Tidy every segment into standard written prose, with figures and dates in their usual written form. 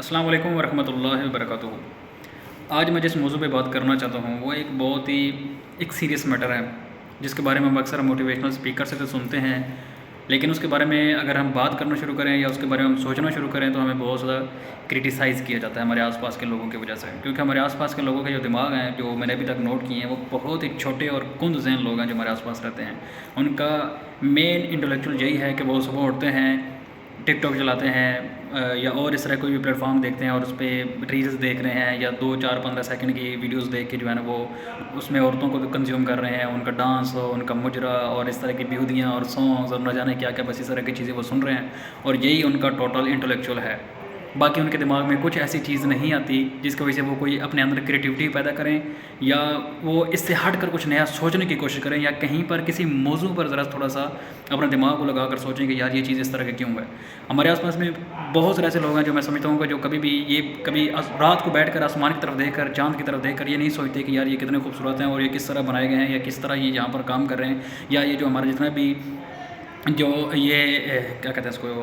السلام علیکم ورحمۃ اللہ وبرکاتہ۔ آج میں جس موضوع پہ بات کرنا چاہتا ہوں وہ ایک بہت ہی سیریس میٹر ہے، جس کے بارے میں ہم اکثر موٹیویشنل اسپیکر سے تو سنتے ہیں، لیکن اس کے بارے میں اگر ہم بات کرنا شروع کریں یا اس کے بارے میں ہم سوچنا شروع کریں تو ہمیں بہت زیادہ کرٹیسائز کیا جاتا ہے ہمارے آس پاس کے لوگوں کی وجہ سے، کیونکہ ہمارے آس پاس کے لوگوں کے جو دماغ ہیں، جو میں نے ابھی تک نوٹ کیے ہیں، وہ بہت ہی چھوٹے اور کند ذہن لوگ ہیں جو ہمارے آس پاس رہتے ہیں۔ ان کا مین انٹلیکچوئل یہی ہے کہ وہ صبح اٹھتے ہیں، ٹک ٹاک چلاتے ہیں یا اور اس طرح کوئی بھی پلیٹ فارم دیکھتے ہیں اور اس پہ ریلز دیکھ رہے ہیں یا 2 4 15 سیکنڈ کی ویڈیوز دیکھ کے جو ہے نا وہ اس میں عورتوں کو کنزیوم کر رہے ہیں، ان کا ڈانس ہو، ان کا مجرا اور اس طرح کی بیہودیاں اور سانگز اور نہ جانے کیا کیا، بس اس طرح کی چیزیں وہ سن رہے ہیں، اور یہی ان کا ٹوٹل انٹلیکچوئل ہے۔ باقی ان کے دماغ میں کچھ ایسی چیز نہیں آتی جس کی وجہ سے وہ کوئی اپنے اندر کریٹیوٹی پیدا کریں یا وہ اس سے ہٹ کر کچھ نیا سوچنے کی کوشش کریں یا کہیں پر کسی موضوع پر ذرا تھوڑا سا اپنے دماغ کو لگا کر سوچیں کہ یار یہ چیز اس طرح کی کیوں ہے۔ ہمارے آس پاس میں بہت سارے ایسے لوگ ہیں جو میں سمجھتا ہوں کہ جو کبھی رات کو بیٹھ کر آسمان کی طرف دیکھ کر، چاند کی طرف دیکھ کر یہ نہیں سوچتے کہ یار یہ کتنے خوبصورت ہیں اور یہ کس طرح بنائے گئے ہیں یا کس طرح یہ یہاں پر کام کر رہے ہیں، یا یہ جو ہمارا جتنا بھی جو یہ کیا کہتے ہیں اس کو،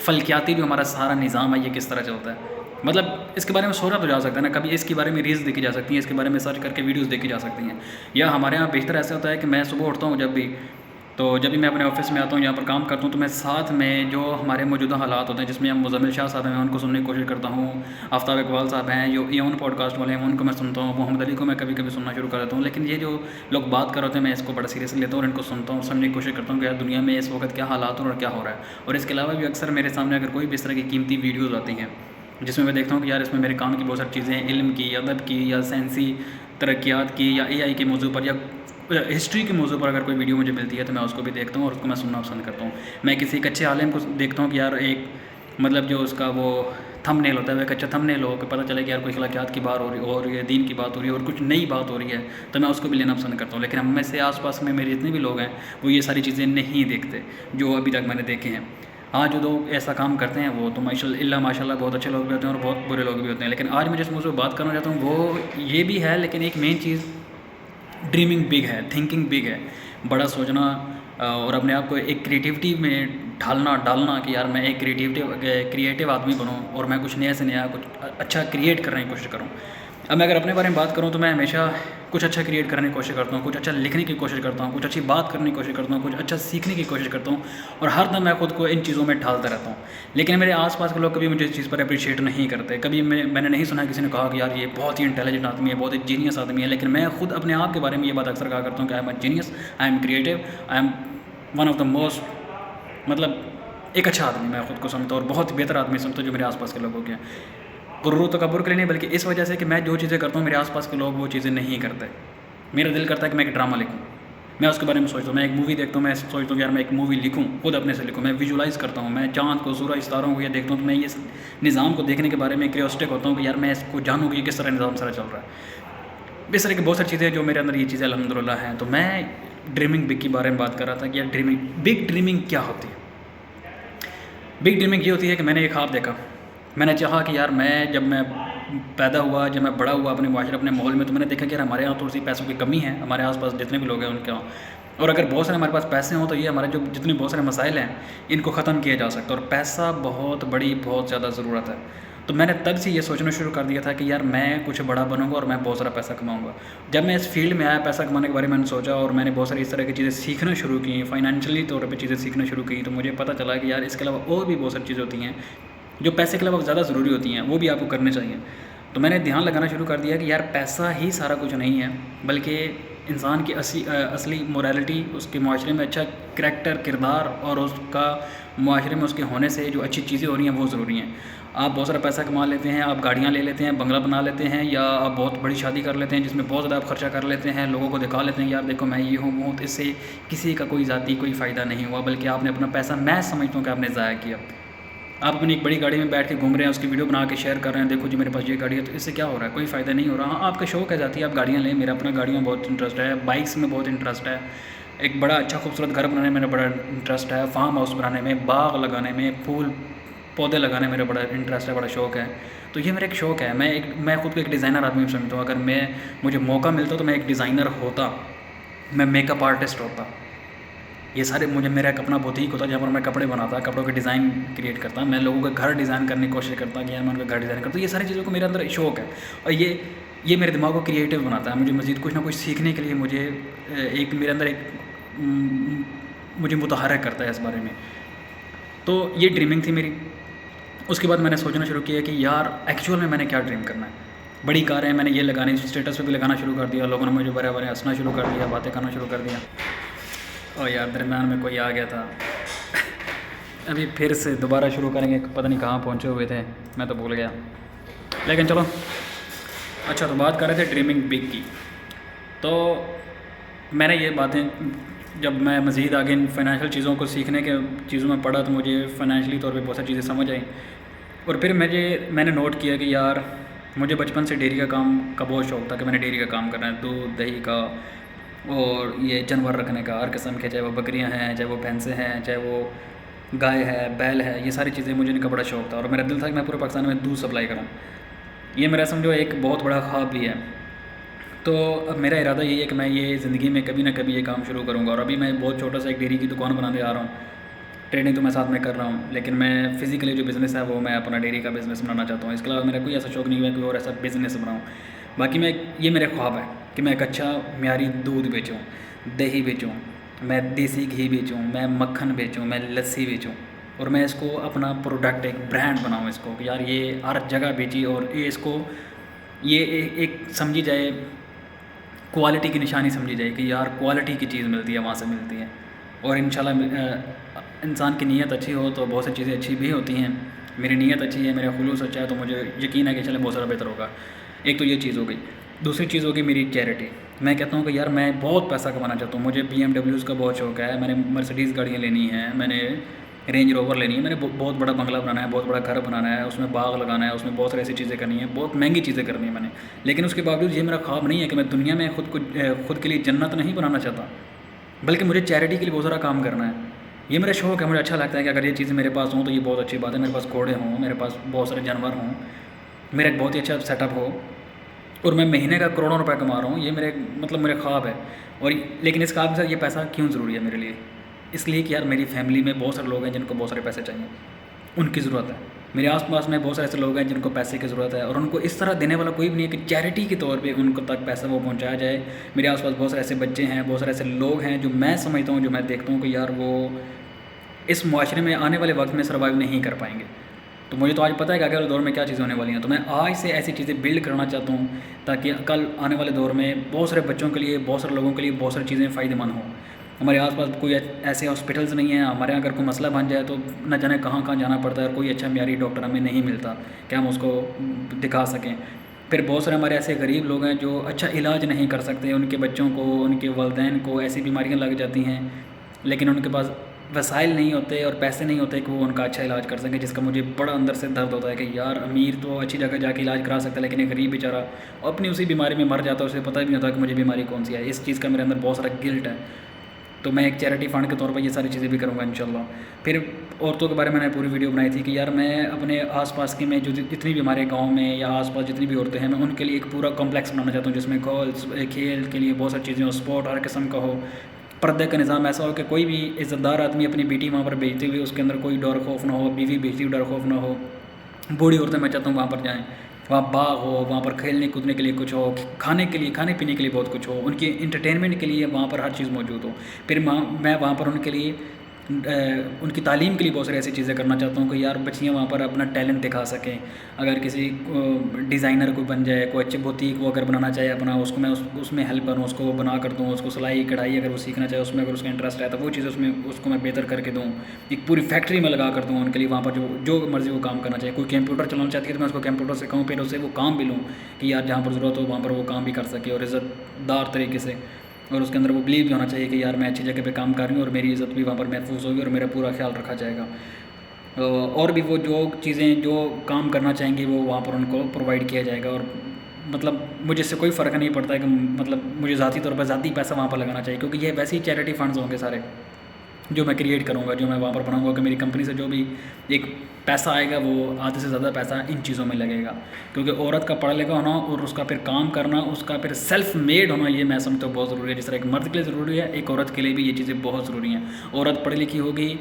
فلکیاتی جو ہمارا سارا نظام ہے یہ کس طرح چلتا ہے۔ مطلب اس کے بارے میں سوچا تو جا سکتا ہے نا، کبھی اس کے بارے میں ریلز دیکھی جا سکتی ہیں، اس کے بارے میں سرچ کر کے ویڈیوز دیکھی جا سکتی ہیں۔ یا ہمارے یہاں بیشتر ایسا ہوتا ہے کہ میں صبح اٹھتا ہوں جب بھی میں اپنے آفس میں آتا ہوں، یہاں پر کام کرتا ہوں، تو میں ساتھ میں جو ہمارے موجودہ حالات ہوتے ہیں جس میں ہم مزمل شاہ صاحب ہیں ان کو سننے کی کوشش کرتا ہوں، آفتاب اقبال صاحب ہیں جو ایون پوڈ کاسٹ والے ہیں ان کو میں سنتا ہوں، محمد علی کو میں کبھی کبھی سننا شروع کر دیتا ہوں۔ لیکن یہ جو لوگ بات کر رہے ہوتے ہیں میں اس کو بڑا سیریسلی لیتا ہوں اور ان کو سنتا ہوں، سمجھنے کی کوشش کرتا ہوں کہ یار دنیا میں اس وقت کیا حالات ہو اور کیا ہو رہا ہے۔ اور اس کے علاوہ بھی اکثر میرے سامنے اگر کوئی بھی اس طرح کی قیمتی ویڈیوز آتی ہیں جس میں دیکھتا ہوں کہ یار اس میں میرے کام کی بہت ساری چیزیں ہیں، علم کی، ادب کی، یا سائنسی ترقیات کی، یا اے آئی کے موضوع پر، یا ہسٹری کے موضوع پر اگر کوئی ویڈیو مجھے ملتی ہے تو میں اس کو بھی دیکھتا ہوں اور اس کو میں سننا پسند کرتا ہوں۔ میں کسی ایک اچھے عالم کو دیکھتا ہوں کہ یار ایک مطلب جو اس کا وہ تھم نیل ہوتا ہے وہ ایک اچھا تھم نیل ہو کہ پتہ چلے کہ یار کوئی اخلاقیات کی بات ہو رہی ہے، دین کی بات ہو رہی ہے اور کچھ نئی بات ہو رہی ہے تو میں اس کو بھی لینا پسند کرتا ہوں۔ لیکن ہم میں سے آس پاس میں میرے جتنے بھی لوگ ہیں وہ یہ ساری چیزیں نہیں دیکھتے جو ابھی تک میں نے دیکھے ہیں۔ ہاں جو لوگ ایسا کام کرتے ہیں وہ تو ماشاء اللہ بہت اچھے لوگ بھی ہوتے ہیں اور بہت برے لوگ بھی ہوتے ہیں۔ لیکن آج میں جس موضوع پر بات کرنا چاہتا ہوں وہ یہ بھی ہے، لیکن ایک مین چیز ڈریمنگ بگ ہے، تھنکنگ بگ ہے، بڑا سوچنا اور اپنے آپ کو ایک کریٹیوٹی میں ڈالنا کہ یار میں ایک کریٹیو آدمی بنوں اور میں کچھ نیا سے نیا کچھ اچھا کریٹ کرنے کی کوشش کروں۔ اب میں اگر اپنے بارے میں بات کروں تو میں ہمیشہ کچھ اچھا کریٹ کرنے کی کوشش کرتا ہوں، کچھ اچھا لکھنے کی کوشش کرتا ہوں، کچھ اچھی بات کرنے کی کوشش کرتا ہوں، کچھ اچھا سیکھنے کی کوشش کرتا ہوں، اور ہر دم میں خود کو ان چیزوں میں ڈھالتا رہتا ہوں۔ لیکن میرے آس پاس کے لوگ کبھی مجھے اس چیز پر اپریشیٹ نہیں کرتے، کبھی میں نے نہیں سنا کسی نے کہا کہ یار یہ بہت ہی انٹیلیجنٹ آدمی ہے، بہت ہی جینیس آدمی ہے۔ لیکن میں خود اپنے آپ کے بارے میں یہ بات اکثر کہا کرتا ہوں کہ I am a genius, I am creative, I am one of the most, مطلب ایک اچھا آدمی میں خود کو سمجھتا ہوں اور بہت بہتر آدمی سمجھتا ہوں جو میرے آس پاس کے لوگوں کے ہیں۔ غرور و تکبر کے لیے نہیں، بلکہ اس وجہ سے کہ میں جو چیزیں کرتا ہوں میرے آس پاس کے لوگ وہ چیزیں نہیں کرتے۔ میرا دل کرتا ہے کہ میں ایک ڈرامہ لکھوں، میں اس کے بارے میں سوچتا ہوں، میں ایک مووی دیکھتا ہوں، میں سوچتا ہوں کہ یار میں ایک مووی لکھوں، خود اپنے سے لکھوں، میں ویژولائز کرتا ہوں، میں چاند کو، سورج، ستاروں کو یہ دیکھتا ہوں تو میں اس نظام کو دیکھنے کے بارے میں کریوسٹک ہوتا ہوں کہ یار میں اس کو جانوں کہ یہ کس طرح نظام سارا چل رہا ہے۔ اس طرح کی بہت ساری چیزیں جو میرے اندر یہ چیزیں الحمدللہ ہیں۔ تو میں ڈریمنگ بگ کے بارے میں بات کر رہا تھا کہ یار بگ ڈریمنگ کیا ہوتی ہے۔ بگ ڈریمنگ یہ ہوتی ہے کہ میں نے ایک خواب دیکھا، میں نے چاہا کہ یار جب میں پیدا ہوا، جب میں بڑا ہوا اپنے معاشرے، اپنے ماحول میں، تو میں نے دیکھا کہ یار ہمارے یہاں تھوڑی سی پیسوں کی کمی ہے، ہمارے آس پاس جتنے بھی لوگ ہیں ان کے یہاں، اور اگر بہت سارے ہمارے پاس پیسے ہوں تو یہ ہمارے جو جتنے بہت سارے مسائل ہیں ان کو ختم کیا جا سکتا ہے، اور پیسہ بہت زیادہ ضرورت ہے۔ تو میں نے تب سے یہ سوچنا شروع کر دیا تھا کہ یار میں کچھ بڑا بنوں گا اور میں بہت سارا پیسہ کماؤں گا۔ جب میں اس فیلڈ میں آیا، پیسہ کمانے کے بارے میں نے سوچا اور میں نے بہت ساری اس طرح کی چیزیں سیکھنا شروع کی، فائنینشلی طور پہ چیزیں سیکھنا شروع کی، تو مجھے پتہ چلا کہ یار اس کے علاوہ اور بھی بہت ساری چیزیں ہوتی ہیں جو پیسے کے علاوہ زیادہ ضروری ہوتی ہیں، وہ بھی آپ کو کرنے چاہیے۔ تو میں نے دھیان لگانا شروع کر دیا کہ یار پیسہ ہی سارا کچھ نہیں ہے، بلکہ انسان کی اصلی موریلٹی، اس کے معاشرے میں اچھا کردار اور اس کا معاشرے میں اس کے ہونے سے جو اچھی چیزیں ہو رہی ہیں وہ ضروری ہیں۔ آپ بہت سارا پیسہ کما لیتے ہیں، آپ گاڑیاں لے لیتے ہیں، بنگلہ بنا لیتے ہیں، یا آپ بہت بڑی شادی کر لیتے ہیں جس میں بہت زیادہ آپ خرچہ کر لیتے ہیں، لوگوں کو دکھا لیتے ہیں یار دیکھو میں یہ ہوں وہ، تو اس سے کسی کا کوئی ذاتی کوئی فائدہ نہیں ہوا، بلکہ آپ نے اپنا پیسہ، میں سمجھتا ہوں کہ آپ نے ضائع کیا۔ آپ اپنی ایک بڑی گاڑی میں بیٹھ کے گھوم رہے ہیں، اس کی ویڈیو بنا کے شیئر کر رہے ہیں، دیکھو جی میرے پاس یہ گاڑی ہے، تو اس سے کیا ہو رہا ہے؟ کوئی فائدہ نہیں ہو رہا۔ ہاں آپ کا شوق ہے ذاتی، آپ گاڑیاں لیں، میرا اپنا گاڑیوں میں بہت انٹرسٹ ہے، بائکس میں بہت انٹرسٹ ہے، ایک بڑا اچھا خوبصورت گھر بنانے میں بڑا انٹرسٹ ہے، فارم ہاؤس بنانے میں، باغ لگانے میں، پھول پودے لگانے میں میرا بڑا انٹرسٹ ہے، بڑا شوق ہے۔ تو یہ میرا ایک شوق ہے، میں خود کو ایک ڈیزائنر آدمی سمجھتا ہوں۔ اگر مجھے موقع ملتا تو میں ایک ڈیزائنر ہوتا، میں میک اپ آرٹسٹ ہوتا، یہ سارے مجھے میرا ایک اپنا بوتیک ہوتا ہے جہاں پر میں کپڑے بناتا، کپڑوں کے ڈیزائن کریٹ کرتا، میں لوگوں کا گھر ڈیزائن کرنے کی کوشش کرتا کہ یار میں ان کا گھر ڈیزائن کرتا. یہ ساری چیزوں کو میرے اندر شوق ہے، اور یہ میرے دماغ کو کریٹیو بناتا ہے. مجھے مزید کچھ نہ کچھ سیکھنے کے لیے مجھے ایک میرے اندر ایک مجھے متحرک کرتا ہے اس بارے میں. تو یہ ڈریمنگ تھی میری. اس کے بعد میں نے سوچنا شروع کیا کہ یار ایکچوئل میں نے کیا ڈریم کرنا ہے. بڑی کاریں میں نے یہ لگانی، اسٹیٹس پہ بھی لگانا شروع کر دیا، لوگوں نے مجھے بڑے بڑے ہنسنا شروع کر دیا، باتیں کرنا شروع کر دیا. اور یار درمیان میں کوئی آ گیا تھا. ابھی پھر سے دوبارہ شروع کریں گے، پتہ نہیں کہاں پہنچے ہوئے تھے، میں تو بھول گیا. لیکن چلو اچھا، تو بات کر رہے تھے ڈریمنگ بگ کی. تو میں نے یہ باتیں جب میں مزید آگے ان فائنینشیل چیزوں کو سیکھنے کے چیزوں میں پڑھا تو مجھے فائنینشلی طور پہ بہت ساری چیزیں سمجھ آئیں. اور پھر میں نے نوٹ کیا کہ یار مجھے بچپن سے ڈیری کا کام کا بہت شوق تھا کہ میں نے ڈیری کا کام کرنا ہے، دودھ دہی کا اور یہ جانور رکھنے کا، ہر قسم کے، چاہے وہ بکریاں ہیں، چاہے وہ بھینسیں ہیں، چاہے وہ گائے ہے، بیل ہے، یہ ساری چیزیں مجھے ان کا بڑا شوق تھا. اور میرا دل تھا کہ میں پورے پاکستان میں دودھ سپلائی کروں. یہ میرا سمجھو ایک بہت بڑا خواب بھی ہے. تو اب میرا ارادہ یہی ہے کہ میں یہ زندگی میں کبھی نہ کبھی یہ کام شروع کروں گا. اور ابھی میں بہت چھوٹا سا ایک ڈیری کی دکان بنانے آ رہا ہوں. ٹریڈنگ تو میں ساتھ میں کر رہا ہوں، لیکن میں فزیکلی جو بزنس ہے وہ میں اپنا ڈیری کا بزنس بنانا چاہتا ہوں. اس کے علاوہ میرا کوئی ایسا شوق نہیں ہے کوئی اور ایسا بزنس بناؤں. باقی یہ میرے خواب ہے کہ میں ایک اچھا معیاری دودھ بیچوں، دہی بیچوں، میں دیسی گھی بیچوں، میں مکھن بیچوں، میں لسی بیچوں، اور میں اس کو اپنا پروڈکٹ ایک برانڈ بناؤں اس کو کہ یار یہ ہر جگہ بیچی، اور یہ اس کو یہ ایک سمجھی جائے کوالٹی کی نشانی سمجھی جائے کہ یار کوالٹی کی چیز ملتی ہے وہاں سے ملتی ہے. اور انشاءاللہ انسان کی نیت اچھی ہو تو بہت سی چیزیں اچھی بھی ہوتی ہیں. میری نیت اچھی ہے، میرا خلوص اچھا ہے، تو مجھے یقین ہے کہ چلے بہت سارا بہتر ہوگا. ایک تو یہ چیز ہو گئی. دوسری چیز ہوگی میری چیریٹی. میں کہتا ہوں کہ یار میں بہت پیسہ کمانا چاہتا ہوں، مجھے BMW کا بہت شوق ہے، میں نے مرسڈیز گاڑیاں لینی ہیں، میں نے رینج روور لینی ہے، میں نے بہت بڑا بنگلہ بنانا ہے، بہت بڑا گھر بنانا ہے، اس میں باغ لگانا ہے، اس میں بہت ساری ایسی چیزیں کرنی ہیں، بہت مہنگی چیزیں کرنی ہیں میں نے. لیکن اس کے باوجود یہ میرا خواب نہیں ہے کہ میں دنیا میں خود کے لیے جنت نہیں بنانا چاہتا، بلکہ مجھے چیریٹی کے لیے بہت سارا کام کرنا ہے. یہ میرا شوق ہے. مجھے اچھا لگتا ہے کہ اگر یہ چیزیں میرے پاس ہوں تو یہ بہت اچھی بات ہے. میرے پاس گھوڑے ہوں، میرے پاس بہت سارے جانور ہوں، میرا ایک بہت ہی اچھا سیٹ اپ ہو، اور میں مہینے کا کروڑوں روپے کما رہا ہوں. یہ میرے خواب ہے. اور لیکن اس خواب کے ساتھ یہ پیسہ کیوں ضروری ہے میرے لیے؟ اس لیے کہ یار میری فیملی میں بہت سارے لوگ ہیں جن کو بہت سارے پیسے چاہیے، ان کی ضرورت ہے. میرے آس پاس میں بہت سارے ایسے لوگ ہیں جن کو پیسے کی ضرورت ہے، اور ان کو اس طرح دینے والا کوئی بھی نہیں ہے کہ چیریٹی کے طور پہ ان کو تک پیسہ وہ پہنچایا جائے. میرے آس پاس بہت سارے ایسے بچے ہیں، بہت سارے ایسے لوگ ہیں جو میں سمجھتا ہوں، جو میں دیکھتا ہوں کہ یار وہ اس معاشرے میں آنے والے وقت میں سروائیو نہیں کر پائیں گے. تو مجھے تو آج پتہ ہے کہ اگلے دور میں کیا چیزیں ہونے والی ہیں. تو میں آج سے ایسی چیزیں بلڈ کرنا چاہتا ہوں تاکہ کل آنے والے دور میں بہت سارے بچوں کے لیے، بہت سارے لوگوں کے لیے بہت ساری چیزیں فائدہ مند ہوں. ہمارے آس پاس کوئی ایسے ہاسپٹلس نہیں ہیں، ہمارے اگر کوئی مسئلہ بن جائے تو نہ جانے کہاں کہاں جانا پڑتا ہے، اور کوئی اچھا معیاری ڈاکٹر ہمیں نہیں ملتا کہ ہم اس کو دکھا سکیں. پھر بہت سارے ہمارے ایسے غریب لوگ ہیں جو اچھا علاج نہیں کر سکتے، ان کے بچوں کو، ان کے والدین کو ایسی بیماریاں لگ جاتی ہیں، لیکن ان کے پاس وسائل نہیں ہوتے اور پیسے نہیں ہوتے کہ وہ ان کا اچھا علاج کر سکیں. جس کا مجھے بڑا اندر سے درد ہوتا ہے کہ یار امیر تو اچھی جگہ جا کے علاج کرا سکتا ہے، لیکن ایک غریب بیچارہ اپنی اسی بیماری میں مر جاتا ہے، اسے پتہ بھی نہیں ہوتا کہ مجھے بیماری کون سی ہے. اس چیز کا میرے اندر بہت سارا گلٹ ہے. تو میں ایک چیریٹی فنڈ کے طور پر یہ ساری چیزیں بھی کروں گا انشاءاللہ. پھر عورتوں کے بارے میں نے پوری ویڈیو بنائی تھی کہ یار میں اپنے آس پاس کی میں جو جتنی بھی ہمارے گاؤں میں یا آس پاس جتنی بھی عورتیں ہیں، میں ان کے لیے ایک پورا کمپلیکس بنانا چاہتا ہوں جس میں گرلس کھیل کے لیے بہت ساری چیزیں ہو، اسپورٹ ہر قسم کا ہو، پردے کا نظام ایسا ہو کہ کوئی بھی عزت دار آدمی اپنی بیٹی وہاں پر بیچتے ہوئے اس کے اندر کوئی ڈر خوف نہ ہو، بیوی بیچتی ہوئی ڈر خوف نہ ہو. بوڑھی عورتیں میں چاہتا ہوں وہاں پر جائیں، وہاں باغ ہو، وہاں پر کھیلنے کودنے کے لیے کچھ ہو، کھانے پینے کے لیے بہت کچھ ہو، ان کی انٹرٹینمنٹ کے لیے وہاں پر ہر چیز موجود ہو. پھر میں وہاں پر ان کے لیے ان کی تعلیم کے لیے بہت ساری ایسی چیزیں کرنا چاہتا ہوں کہ یار بچیاں وہاں پر اپنا ٹیلنٹ دکھا سکیں. اگر کسی ڈیزائنر کو بن جائے، کوئی اچھے بوتیک وہ اگر بنانا چاہے اپنا، اس کو میں اس میں ہیلپ کروں، اس کو بنا کر دوں، اس کو سلائی کڑھائی اگر وہ سیکھنا چاہے اس میں، اگر اس کا انٹرسٹ ہے تو وہ چیز اس کو میں بہتر کر کے دوں، ایک پوری فیکٹری میں لگا کر دوں ان کے لیے. وہاں پر جو مرضی وہ کام کرنا چاہے، کوئی کمپیوٹر چلانا چاہتی ہے تو میں اس کو کمپیوٹر سکھاؤں، پھر اسے وہ کام بھی لوں کہ یار جہاں پر ضرورت ہو وہاں پر وہ کام بھی کر سکے، اور عزت دار طریقے سے. اور اس کے اندر وہ بلیو بھی ہونا چاہیے کہ یار میں اچھی جگہ پہ کام کر رہی ہوں اور میری عزت بھی وہاں پر محفوظ ہوگی اور میرا پورا خیال رکھا جائے گا. اور بھی وہ جو چیزیں جو کام کرنا چاہیں گی وہ وہاں پر ان کو پرووائڈ کیا جائے گا. اور مطلب مجھے اس سے کوئی فرق نہیں پڑتا ہے کہ مطلب مجھے ذاتی طور پر ذاتی پیسہ وہاں پر لگانا چاہیے، کیونکہ یہ ویسے ہی چیریٹی فنڈز ہوں گے سارے. جو میں کریٹ کروں گا، جو میں وہاں پر بناؤں گا، کہ میری کمپنی سے جو بھی ایک پیسہ آئے گا وہ آدھے سے زیادہ پیسہ ان چیزوں میں لگے گا. کیونکہ عورت کا پڑھا لکھا ہونا اور اس کا پھر کام کرنا، اس کا پھر سیلف میڈ ہونا، یہ میں سمجھتا ہوں بہت ضروری ہے. جس طرح ایک مرد کے لیے ضروری ہے، ایک عورت کے لیے بھی یہ چیزیں بہت ضروری ہیں. عورت پڑھی لکھی ہوگی،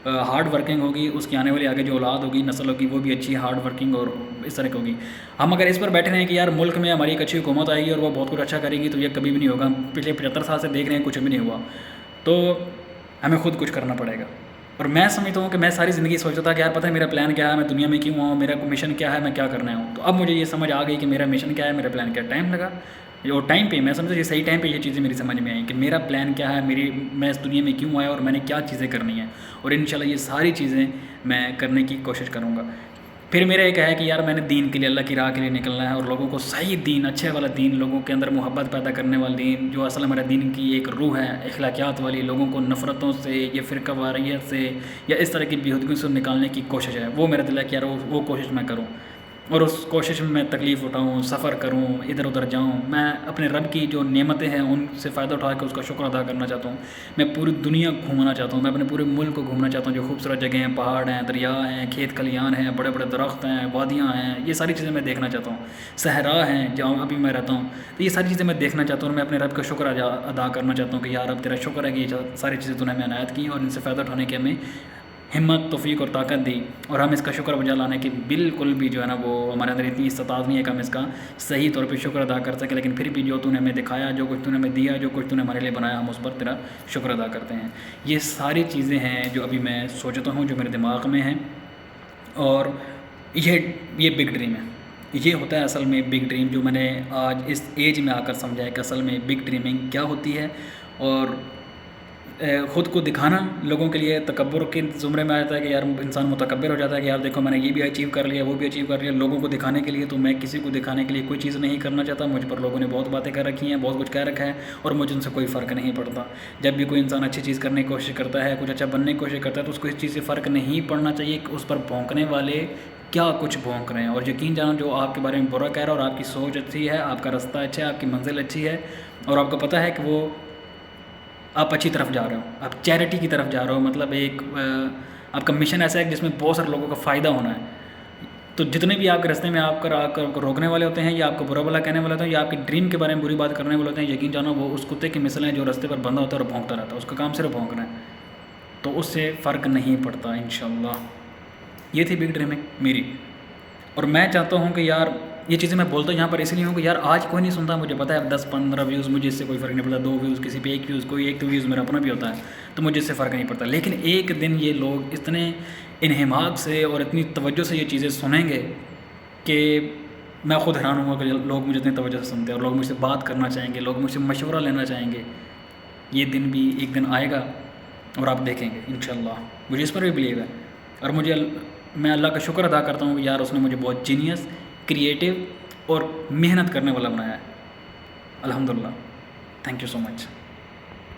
ہارڈ ورکنگ ہوگی، اس کی آنے والی آگے جو اولاد ہوگی، نسل ہوگی، وہ بھی اچھی ہارڈ ورکنگ اور اس طرح کی ہوگی. ہم اگر اس پر بیٹھے رہیں کہ یار ملک میں ہماری ایک اچھی حکومت آئے گی اور وہ بہت کچھ اچھا کرے گی، تو یہ کبھی بھی نہیں ہوگا. ہم پچھلے 75 سال سے دیکھ رہے ہیں کچھ بھی نہیں ہوا. تو ہمیں خود کچھ کرنا پڑے گا. اور میں سمجھتا ہوں کہ میں ساری زندگی سوچتا تھا کہ یار پتہ ہے میرا پلان کیا ہے، میں دنیا میں کیوں ہوں، میرا مشن کیا ہے، میں کیا کرنا ہوں. تو اب مجھے یہ سمجھ آ گئی کہ میرا مشن کیا ہے، میرا پلان کیا ہے. ٹائم لگا، اور ٹائم پہ میں سمجھتا یہ صحیح ٹائم پہ یہ چیزیں میری سمجھ میں آئیں کہ میرا پلان کیا ہے، میں اس دنیا میں کیوں آیا اور میں نے کیا چیزیں کرنی ہیں. اور انشاءاللہ یہ ساری چیزیں میں کرنے کی کوشش کروں گا. پھر میرا ایک ہے کہ یار میں نے دین کے لیے، اللہ کی راہ کے لیے نکلنا ہے، اور لوگوں کو صحیح دین، اچھے والا دین، لوگوں کے اندر محبت پیدا کرنے والا دین، جو اصل ہمارے دین کی ایک روح ہے، اخلاقیات والی، لوگوں کو نفرتوں سے یا فرقہ واریت سے یا اس طرح کی بیہودگیوں سے نکالنے کی کوشش ہے. وہ میرا دل ہے کہ یار وہ کوشش میں کروں، اور اس کوشش میں تکلیف اٹھاؤں، سفر کروں، ادھر ادھر جاؤں. میں اپنے رب کی جو نعمتیں ہیں ان سے فائدہ اٹھا کے اس کا شکر ادا کرنا چاہتا ہوں. میں پوری دنیا گھومنا چاہتا ہوں، میں اپنے پورے ملک کو گھومنا چاہتا ہوں. جو خوبصورت جگہیں ہیں، پہاڑ ہیں، دریا ہیں، کھیت کھلیان ہیں، بڑے بڑے درخت ہیں، وادیاں ہیں، یہ ساری چیزیں میں دیکھنا چاہتا ہوں. صحرا ہیں جہاں ابھی میں رہتا ہوں، تو یہ ساری چیزیں میں دیکھنا چاہتا ہوں. اور میں اپنے رب کا شکر ادا کرنا چاہتا ہوں کہ یار اب تیرا شکر ہے کہ یہ ساری چیزیں تو نے ہمیں عنایت کی اور ان سے فائدہ اٹھانے کی ہمیں ہمت، توفیق اور طاقت دی. اور ہم اس کا شکر بجا لانے کی بالکل بھی جو ہے نا وہ ہمارے اندر اتنی استطاعت نہیں ہے کہ ہم اس کا صحیح طور پہ شکر ادا کر سکیں. لیکن پھر بھی جو تو نے ہمیں دکھایا، جو کچھ تو نے ہمیں دیا، جو کچھ تو نے ہمارے لیے بنایا، ہم اس پر تیرا شکر ادا کرتے ہیں. یہ ساری چیزیں ہیں جو ابھی میں سوچتا ہوں، جو میرے دماغ میں ہیں. اور یہ بگ ڈریم ہے. یہ ہوتا ہے اصل میں بگ ڈریم، جو میں نے آج اس ایج میں آ کر سمجھا ہے کہ اصل میں بگ ڈریمنگ کیا ہوتی ہے. اور خود کو دکھانا لوگوں کے لیے تکبر کے زمرے میں آتا ہے کہ یار انسان متکبر ہو جاتا ہے کہ یار دیکھو میں نے یہ بھی اچیو کر لیا، وہ بھی اچیو کر لیا لوگوں کو دکھانے کے لیے. تو میں کسی کو دکھانے کے لیے کوئی چیز نہیں کرنا چاہتا. مجھ پر لوگوں نے بہت باتیں کر رکھی ہیں، بہت کچھ کہہ رکھا ہے، اور مجھے ان سے کوئی فرق نہیں پڑتا. جب بھی کوئی انسان اچھی چیز کرنے کی کوشش کرتا ہے، کچھ اچھا بننے کی کوشش کرتا ہے، تو اس کو اس چیز سے فرق نہیں پڑنا چاہیے کہ اس پر بھونکنے والے کیا کچھ بھونک رہے ہیں. اور یقین جانا جو آپ کے بارے میں برا کہہ رہا ہے اور آپ کی سوچ اچھی ہے، آپ کا رستہ اچھا ہے، آپ کی منزل اچھی ہے، اور آپ کو پتہ ہے کہ وہ آپ اچھی طرف جا رہے ہو، آپ چیریٹی کی طرف جا رہے ہو. مطلب ایک آپ کا مشن ایسا ہے جس میں بہت سارے لوگوں کا فائدہ ہونا ہے. تو جتنے بھی آپ کے راستے میں آپ کو روکنے والے ہوتے ہیں، یا آپ کو برا بلا کہنے والے ہوتے ہیں، یا آپ کی ڈریم کے بارے میں بری بات کرنے والے ہوتے ہیں، یقین جانا وہ اس کتے کی مثل ہیں جو راستے پر بندھا ہوتا ہے اور بھونکتا رہتا ہے. اس کا کام صرف بھونکنا ہے، تو اس سے فرق نہیں پڑتا انشاءاللہ. یہ تھی بگ ڈریمنگ میری. اور میں چاہتا ہوں کہ یار یہ چیزیں میں بولتا ہوں یہاں پر اس لیے ہوں کہ یار آج کوئی نہیں سنتا. مجھے پتہ ہے 10-15 ویوز مجھے اس سے کوئی فرق نہیں پڑتا. 2 ویوز کسی پہ، 1 ویوز، کوئی 1 ویوز میرا اپنا بھی ہوتا ہے، تو مجھے اس سے فرق نہیں پڑتا. لیکن ایک دن یہ لوگ اتنے انہماک سے اور اتنی توجہ سے یہ چیزیں سنیں گے کہ میں خود حیران ہوں گا کہ لوگ مجھے اتنی توجہ سے سنتے ہیں، اور لوگ مجھ سے بات کرنا چاہیں گے، لوگ مجھ سے مشورہ لینا چاہیں گے. یہ دن بھی ایک دن آئے گا اور آپ دیکھیں گے انشاءاللہ. مجھے اس پر بھی بلیو ہے، اور میں اللہ کا شکر ادا کرتا ہوں کہ یار اس نے مجھے بہت جینیس، کریٹیو اور محنت کرنے والا بنایا ہے. الحمدللہ. Thank you so much.